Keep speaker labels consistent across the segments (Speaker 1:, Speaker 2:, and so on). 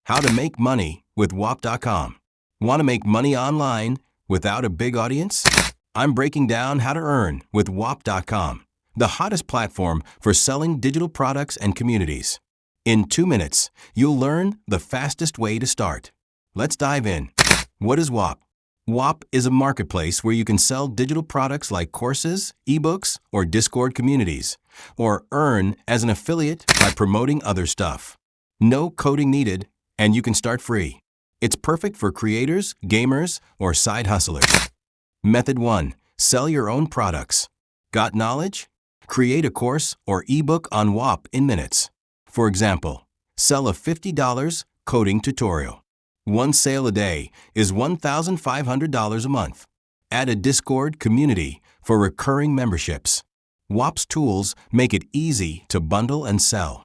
Speaker 1: How to make money with Whop.com. Want to make money online without a big audience? I'm breaking down how to earn with Whop.com, the hottest platform for selling digital products and communities. In 2 minutes, you'll learn the fastest way to start. Let's dive in. What is Whop? Whop is a marketplace where you can sell digital products like courses, ebooks, or Discord communities, or earn as an affiliate by promoting other stuff. No coding needed, and you can start free. It's perfect for creators, gamers, or side hustlers. Method 1. Sell your own products. Got knowledge? Create a course or ebook on Whop in minutes. For example, sell a $50 coding tutorial. One sale a day is $1,500 a month. Add a Discord community for recurring memberships. Whop's tools make it easy to bundle and sell.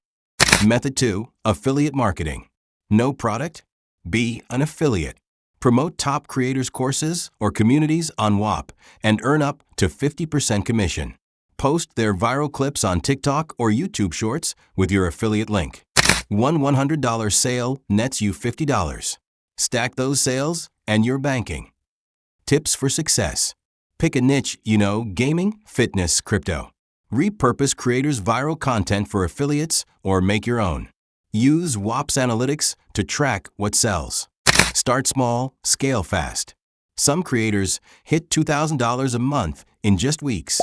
Speaker 1: Method 2. Affiliate marketing. No product? Be an affiliate. Promote top creators' courses or communities on Whop and earn up to 50% commission. Post their viral clips on TikTok or YouTube Shorts with your affiliate link. One $100 sale nets you $50. Stack those sales and you're banking. Tips for success. Pick a niche, gaming, fitness, crypto. Repurpose creators' viral content for affiliates or make your own. Use Whop's analytics to track what sells. Start small, scale fast. Some creators hit $2,000 a month in just weeks.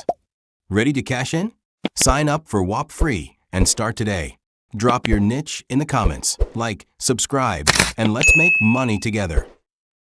Speaker 1: Ready to cash in? Sign up for Whop free and start today. Drop your niche in the comments, like, subscribe, and let's make money together.